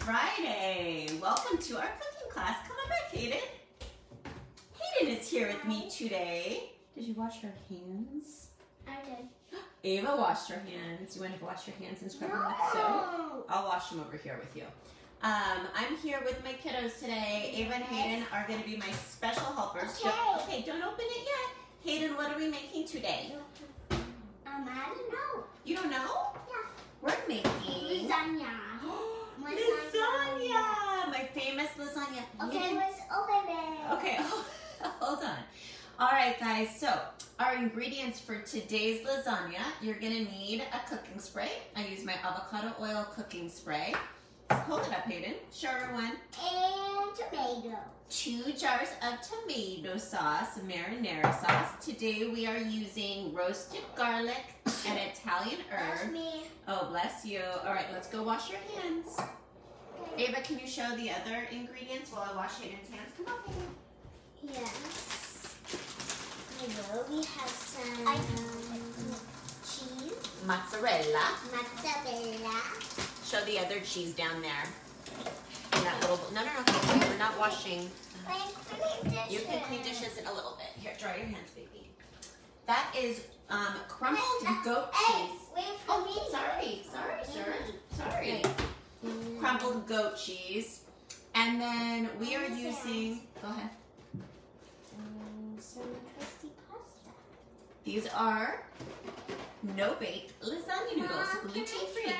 Friday. Welcome to our cooking class. Come on back, Hayden. Hayden is here with me today. Did you wash your hands? I did. Ava washed her hands. You want to wash your hands and scrub them with soap? I'll wash them over here with you. I'm here with my kiddos today. Ava and Hayden are going to be my special helpers. Okay, don't open it yet. Hayden, what are we making today? I don't know. You don't know? Yeah. We're making Lasagna. Lasagna! My famous lasagna. Okay, let's open it. Okay, hold on. All right, guys, so our ingredients for today's lasagna, you're gonna need a cooking spray. I use my avocado oil cooking spray. Hold it up, Hayden. Show everyone. And tomato. 2 jars of tomato sauce, marinara sauce. Today we are using roasted garlic and Italian herb. That's me. Oh, bless you. All right, let's go wash your hands. Ava, can you show the other ingredients while I wash Hayden's hands? Come on, Hayden. Yes. We have some cheese. Mozzarella. Mozzarella. Show the other cheese down there. In that little, no, we're not washing. You can clean dishes in a little bit. Here, dry your hands, baby. That is crumbled goat cheese. Oh, sorry, sir. Crumbled goat cheese. And then we are using, go ahead. Some crispy pasta. These are no-bake lasagna noodles, gluten-free.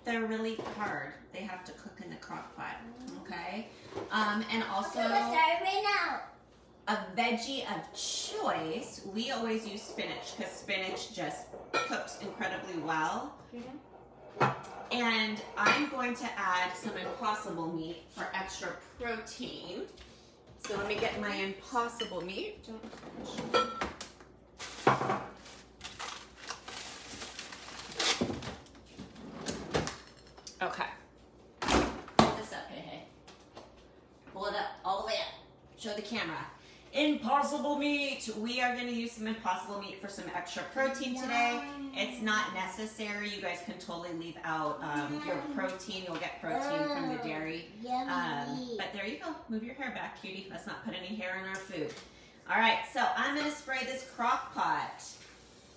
They're really hard. They have to cook in the crock pot, okay? And also, Okay, let's start right now. a veggie of choice. We always use spinach because spinach just cooks incredibly well. And I'm going to add some impossible meat for extra protein. So let me get my impossible meat. Okay. Pull this up, hey. Pull it up, all the way up. Show the camera. Impossible meat. We are going to use some impossible meat for some extra protein today. It's not necessary. You guys can totally leave out your protein. You'll get protein from the dairy. But there you go. Move your hair back, cutie. Let's not put any hair in our food. All right, so I'm going to spray this crock pot.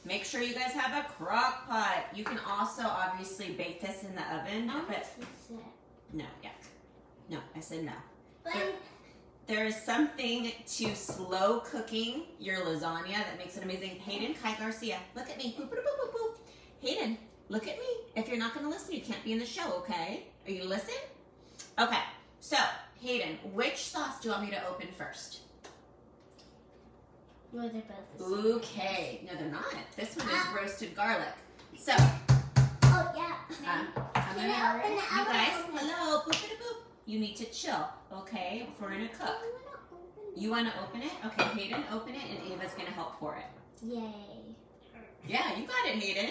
Make sure you guys have a crock pot. You can also obviously bake this in the oven. But no, yuck. No, I said no. There is something to slow cooking your lasagna that makes it amazing. Hayden, Kai Garcia, look at me. Boop, boop, boop, boop, boop. Hayden, look at me. If you're not going to listen, you can't be in the show, okay? Are you listening? Okay, so Hayden, which sauce do you want me to open first? Well, they're both the same. Okay, no, they're not. This one is roasted garlic. So, oh, yeah. I'm going to open it. You guys, hello, boop, boop, boop. You need to chill, okay, if we're going to cook. You want to open it? Okay, Hayden, open it, and Ava's going to help pour it. Yay. Yeah, you got it, Hayden.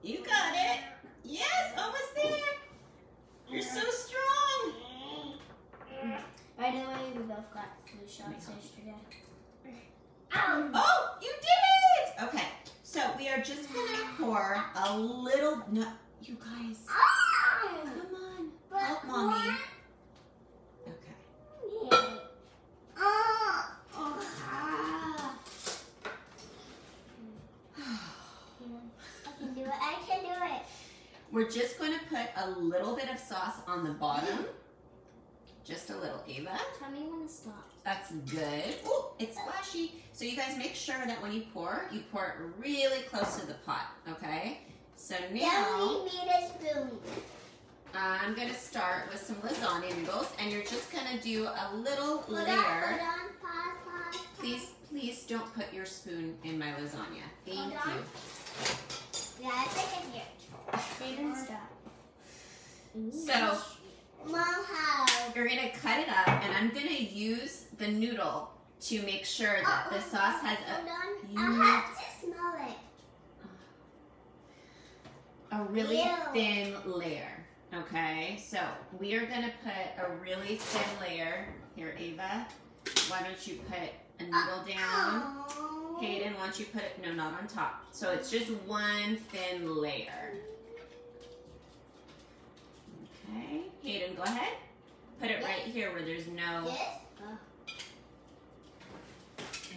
You got it. Yes, almost there. You're so strong. By the way, we both got flu shots yesterday. Oh, you did it. Okay, so we are just going to pour a little, no, you guys, come on, help mommy. Okay. I can do it. We're just going to put a little bit of sauce on the bottom. Just a little, Ava. Tell me when to stop. That's good. Oh, it's splashy. So you guys make sure that when you pour it really close to the pot, okay? So now, we need a spoon. I'm going to start with some lasagna noodles, and you're just going to do a little layer. Hold on, pause. Please don't put your spoon in my lasagna. Thank you. Yeah, it's like in here. They didn't stop. So, Mom, how? you're going to cut it up, and I'm going to use the noodle to make sure that the sauce has I have to smell it. a really thin layer. Okay, so we are going to put a really thin layer. Here, Ava, why don't you put a noodle down? Hayden, why don't you put it, no, not on top. So it's just one thin layer. Okay, Hayden, go ahead. Put it right here where there's no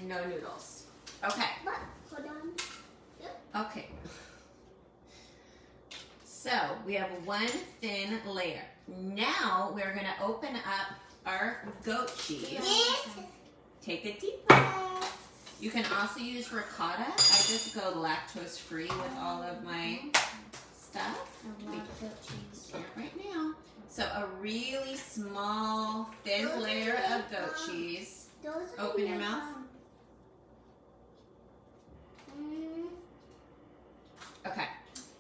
noodles. Okay. Hold on. Okay. So we have one thin layer. Now we're gonna open up our goat cheese. Take a deep breath. You can also use ricotta. I just go lactose free with all of my stuff. I love goat cheese. Right now. So a really small, thin layer of goat cheese. Open your mouth. Okay.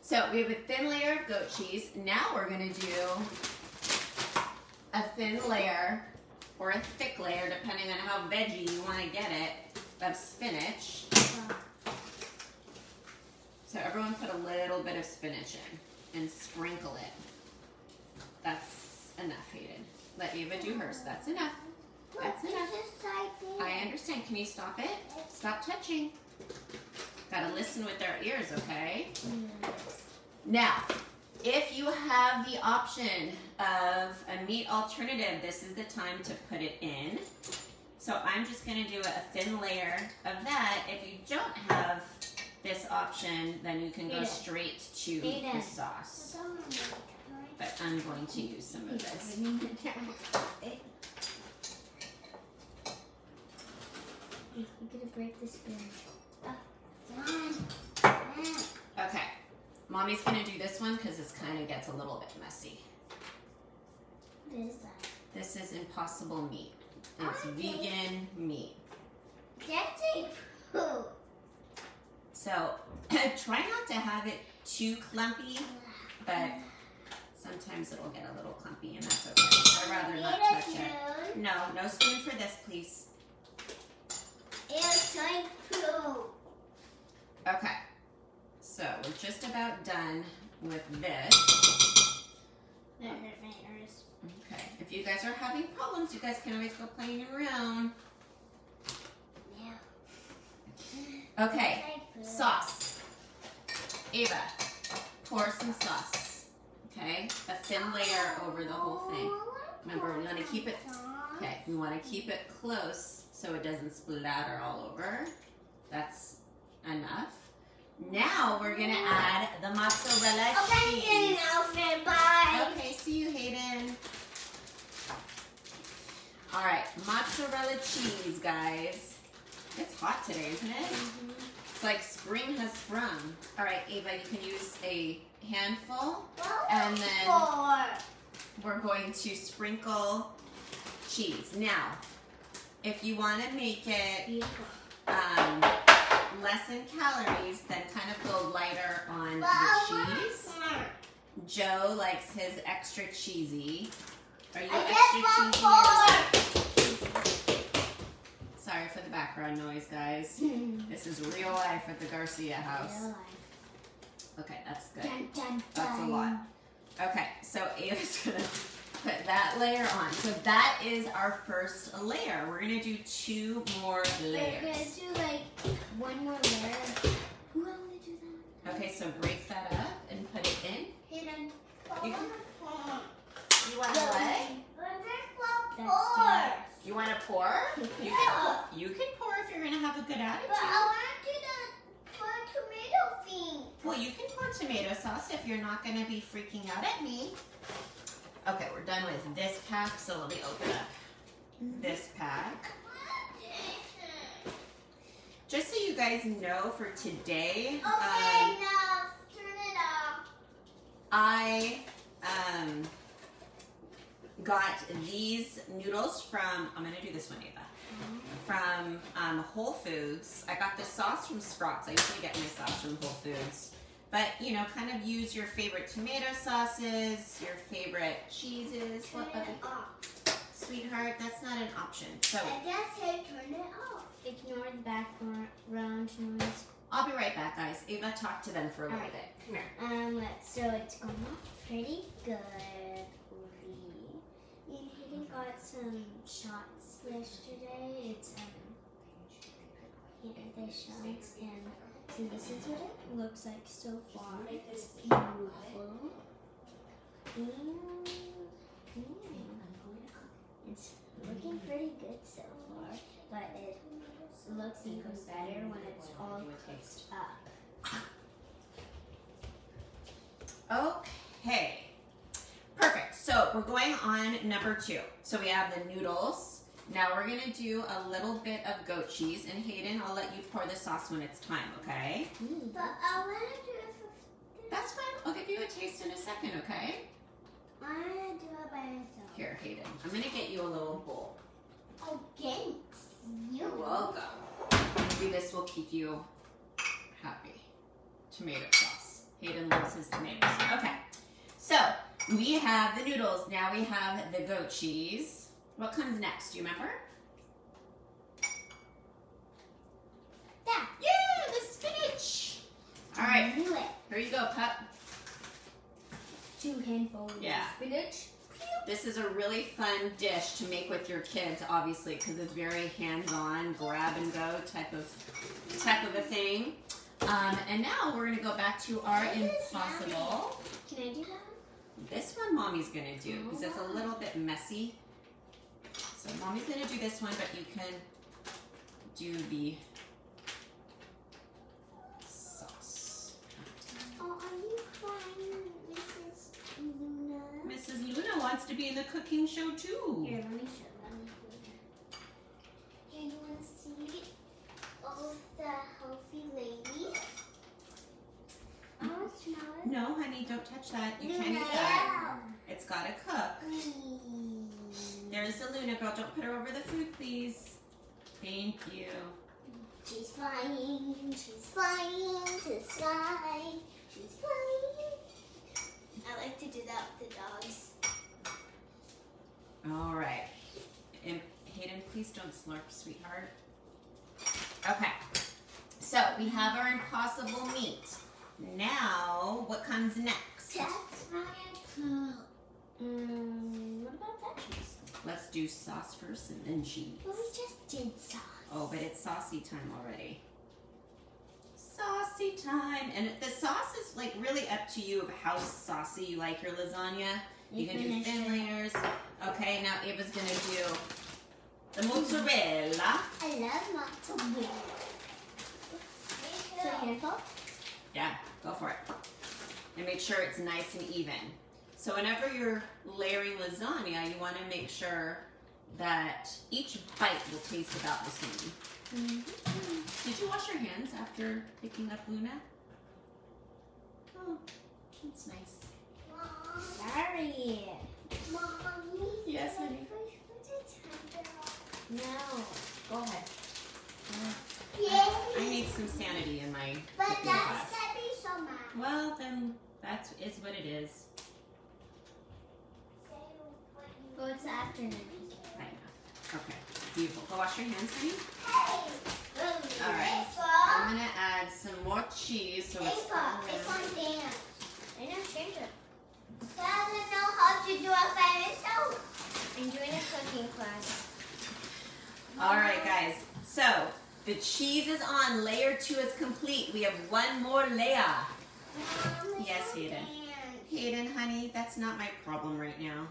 So we have a thin layer of goat cheese. Now we're gonna do a thin layer or a thick layer, depending on how veggie you want to get it, of spinach. So everyone put a little bit of spinach in and sprinkle it. That's enough, Hayden. Let Eva do hers. That's enough. That's enough. I understand. Can you stop it? Stop touching. Gotta listen with our ears, okay? Now, if you have the option of a meat alternative, this is the time to put it in. So I'm just gonna do a thin layer of that. If you don't have this option, then you can go straight to the sauce. But I'm going to use some of this. You're gonna break the spoon. Okay, Mommy's gonna do this one because this kind of gets a little bit messy. What is that? This is Impossible meat. It's vegan meat. That's a fruit. So try not to have it too clumpy, but sometimes it'll get a little clumpy and that's okay. I'd rather not touch it. No, no spoon for this, please. It's like fruit. Okay, so we're just about done with this. That hurt my ears. Okay, if you guys are having problems, you guys can always go play in your room. Yeah. Okay, sauce. Ava, pour some sauce. Okay, a thin layer over the whole thing. Remember, we want to keep it. Okay, we want to keep it close so it doesn't splatter all over. That's enough. Now we're gonna add the mozzarella cheese. Outfit, bye. Okay, see you, Hayden. All right, mozzarella cheese, guys. It's hot today, isn't it? It's like spring has sprung. All right, Ava, you can use a handful, and then we're going to sprinkle cheese. Now, if you want to make it less in calories, then kind of go lighter on the cheese. Joe likes his extra cheesy. Are you extra cheesy? Sorry for the background noise, guys. This is real life at the Garcia house. Okay, that's good. That's a lot. Okay, so Ava's gonna put that layer on. So that is our first layer. We're gonna do 2 more layers. We're gonna do like 1 more layer. Who want to do that? Okay, so break that up and put it in. Hidden. You want to what? You want to pour? You can pour if you're gonna have a good attitude. But I want to do the tomato thing. Well, you can pour tomato sauce if you're not gonna be freaking out at me. Okay, we're done with this pack, so let me open up this pack. Just so you guys know, for today, Okay, now turn it off. I got these noodles from, I'm gonna do this one, Ava, from Whole Foods. I got the sauce from Sprott's. I usually get my sauce from Whole Foods. But, you know, kind of use your favorite tomato sauces, your favorite cheeses. Turn it off. Sweetheart, that's not an option. So I just said turn it off. Ignore the background noise. I'll be right back, guys. Ava, talk to them for a little bit. Come here. So it's going off pretty good. Me and Hayden got some shots yesterday. It's the shots, and so this is what it looks like so far. It's beautiful. And It's looking pretty good so far, but it looks even better when it's all cooked up. Okay. Perfect. So we're going on number 2. So we have the noodles. Now we're going to do a little bit of goat cheese. And Hayden, I'll let you pour the sauce when it's time, okay? But I want to do it for... That's fine. I'll give you a taste in a second, okay? I want to do it by myself. Here, Hayden. I'm going to get you a little bowl. Oh, thanks. You're welcome. Maybe this will keep you happy. Tomato sauce. Hayden loves his tomatoes. Okay. So, we have the noodles. Now we have the goat cheese. What comes next? Do you remember? That. Yeah, the spinach. All right. I knew it. Here you go, pup. 2 handfuls of spinach. This is a really fun dish to make with your kids, obviously, because it's very hands-on, grab and go type of a thing. And now we're gonna go back to our impossible. Can I do that one? This one Mommy's gonna do because it's a little bit messy. So Mommy's gonna do this one, but you can do the sauce. Oh, are you crying, Mrs. Luna? Mrs. Luna wants to be in the cooking show too. Here, let me show them. Here, you want to see all of the healthy ladies? I want to smell it. No, honey, don't touch that. You can't eat that. It's gotta cook. There's the Luna girl. Don't put her over the food, please. Thank you. She's flying. She's flying to the sky. She's flying. I like to do that with the dogs. All right. And Hayden, please don't slurp, sweetheart. Okay. So we have our impossible meat. Now, what comes next? That's my what about veggies? Let's do sauce first and then cheese. Well, we just did sauce. Oh, but it's saucy time already. Saucy time. And the sauce is like really up to you of how saucy you like your lasagna. You can do thin layers. Okay, now Ava's gonna do the mozzarella. I love mozzarella. So handful? Yeah, go for it. And make sure it's nice and even. So whenever you're layering lasagna, you want to make sure that each bite will taste about the same. Mm-hmm. Did you wash your hands after picking up Luna? Oh, that's nice. Mom. Sorry. Mommy. Yes, honey. No. Go ahead. Yeah. I need some sanity in my But cooking that's class. gonna be so mad. Well, then that is what it is. Well, it's the afternoon. I know. Okay, beautiful. Go wash your hands, honey. Hey. All right. I'm gonna add some more cheese so it's It's on dance. I know, change it. Doesn't know how to do it by myself. I'm doing a cooking class. All right, guys. So the cheese is on. Layer 2 is complete. We have one more layer. Mom, Yes, Hayden. Hayden, honey, that's not my problem right now.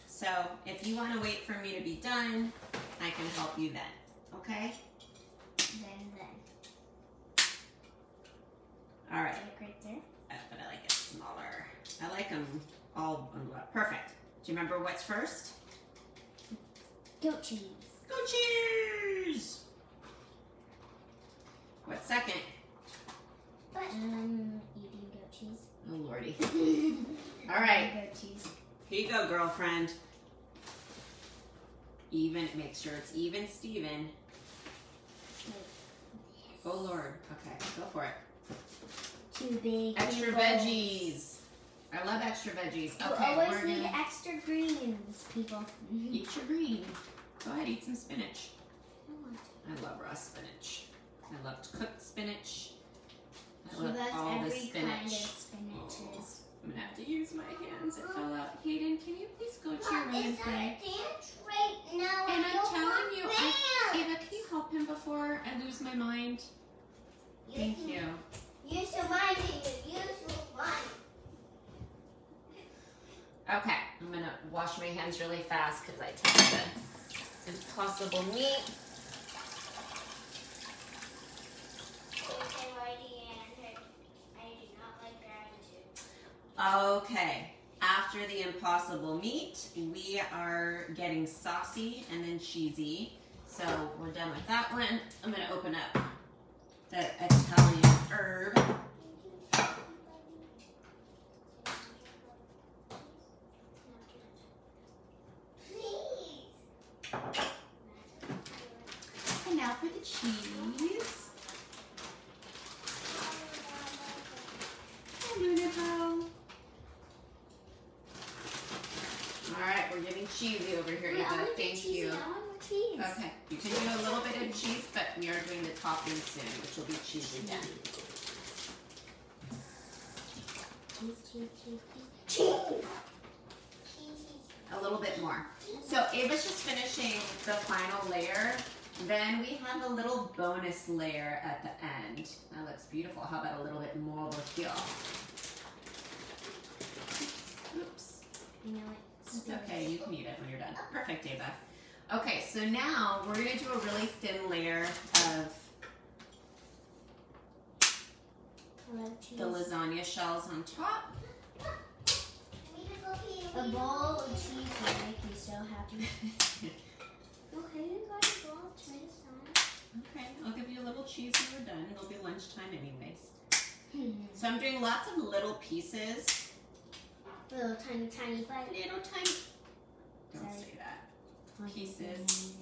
So if you want to wait for me to be done, I can help you then. Okay? Then. All right. Right there. But I like it smaller. I like them all bundled up. Perfect. Do you remember what's first? Goat cheese. Goat cheese! What's second? Eating goat cheese. Oh, Lordy. All right. Goat cheese. Here you go, girlfriend. Even. Make sure it's even, Steven. Oh, Lord. Okay, go for it. Too big. Extra veggies. I love extra veggies. You Okay, always we're need gonna extra greens, people. eat your green. Go ahead, eat some spinach. I love raw spinach. I love cooked spinach. I love all the spinach. Kind of spinaches. I'm gonna have to use my hands. It fell out. Hayden, can you please go to your room and play? Right now. And I'm telling you, Ava, can you help him before I lose my mind? Thank you. Use your mind, use your mind. Okay, I'm gonna wash my hands really fast because I touched the impossible meat. Okay, after the impossible meat, we are getting saucy and then cheesy. So we're done with that one. I'm gonna open up the Italian herb. And now for the cheese. All right, we're getting cheesy over here, Eva. Thank you. Okay, you can do a little bit of cheese, but we are doing the topping soon, which will be cheese again. Cheese. A little bit more. So Ava's just finishing the final layer. Then we have a little bonus layer at the end. That looks beautiful. How about a little bit more over here? Oops. It's okay, you can eat it when you're done. Perfect, Ava. Okay, so now we're gonna do a really thin layer of the lasagna shells on top. A bowl of cheese will make me so happy. Okay, you got a bowl of cheese on. Okay, I'll give you a little cheese when we're done. It'll be lunchtime anyways. So I'm doing lots of little pieces. Little tiny bite. Little tiny. Don't say that. Pieces.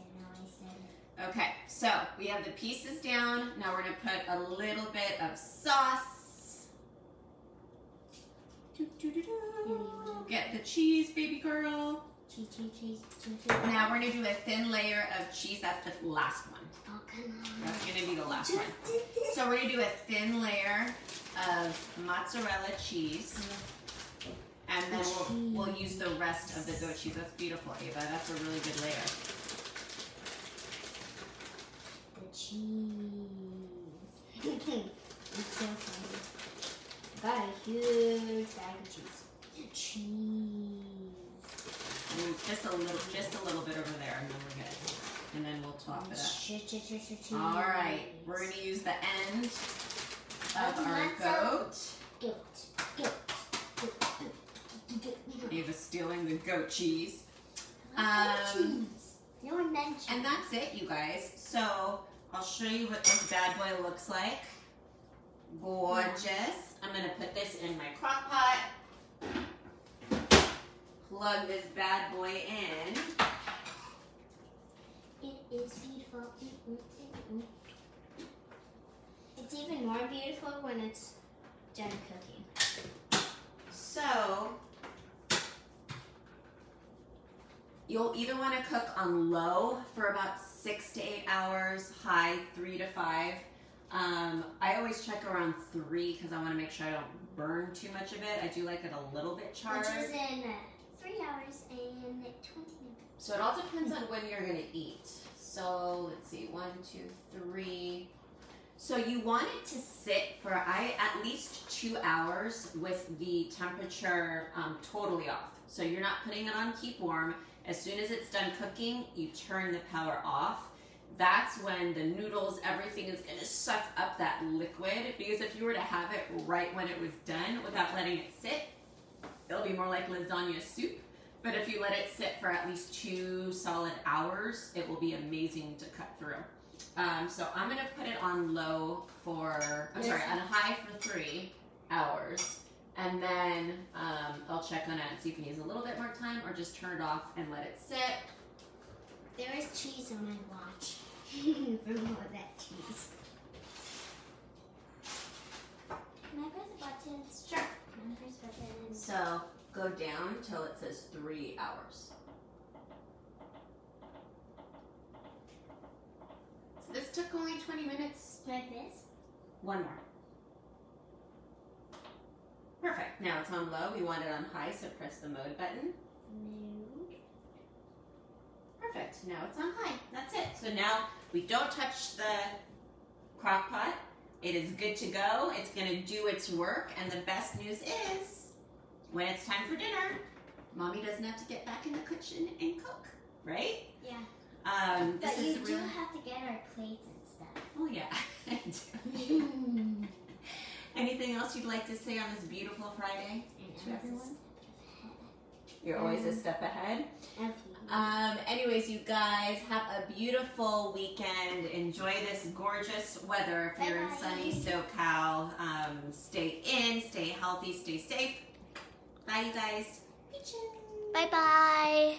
Okay, so we have the pieces down. Now we're gonna put a little bit of sauce. Get the cheese, baby girl. Cheese. Now we're gonna do a thin layer of cheese. That's the last one. Oh, come on. That's gonna be the last one. So we're gonna do a thin layer of mozzarella cheese. And then we'll use the rest of the goat cheese. That's beautiful, Ava. That's a really good layer. The cheese. It's so funny. Got a huge bag of cheese. Cheese. And just a little bit over there, and then we're good. And then we'll top it up. All right, we're gonna use the end of our goat. Ava's stealing the goat cheese. No one mentioned. And that's it, you guys. So I'll show you what this bad boy looks like. Gorgeous. I'm gonna put this in my crock pot. Plug this bad boy in. It is beautiful. It's even more beautiful when it's done cooking. So you'll either want to cook on low for about 6 to 8 hours, high 3 to 5. I always check around 3 because I want to make sure I don't burn too much of it. I do like it a little bit charred. Which is in 3 hours and 20 minutes. So it all depends on when you're going to eat. So let's see, 1, 2, 3. So you want it to sit for at least 2 hours with the temperature totally off. So you're not putting it on keep warm. As soon as it's done cooking, you turn the power off. That's when the noodles, everything is gonna suck up that liquid, because if you were to have it right when it was done without letting it sit, it'll be more like lasagna soup. But if you let it sit for at least 2 solid hours, it will be amazing to cut through. So I'm gonna put it on low for, on high for 3 hours. And then I'll check on it and see if it needs a little bit more time, or just turn it off and let it sit. There is cheese on my watch. For more of that cheese. Can I press the buttons? Sure. Can I press buttons? So go down till it says 3 hours. So this took only 20 minutes. Like this? One more. Perfect. Now it's on low. We want it on high, so press the mode button. Mode. Perfect. Now it's on high. That's it. So now we don't touch the crock pot. It is good to go. It's going to do its work. And the best news is, when it's time for dinner, Mommy doesn't have to get back in the kitchen and cook, right? Yeah. This But you is do really... have to get our plates and stuff. Oh yeah, I do. Anything else you'd like to say on this beautiful Friday to everyone? You're always a step ahead. Anyways, you guys, have a beautiful weekend. Enjoy this gorgeous weather if you're in sunny SoCal. Stay in, stay healthy, stay safe. Bye, you guys. Bye-bye.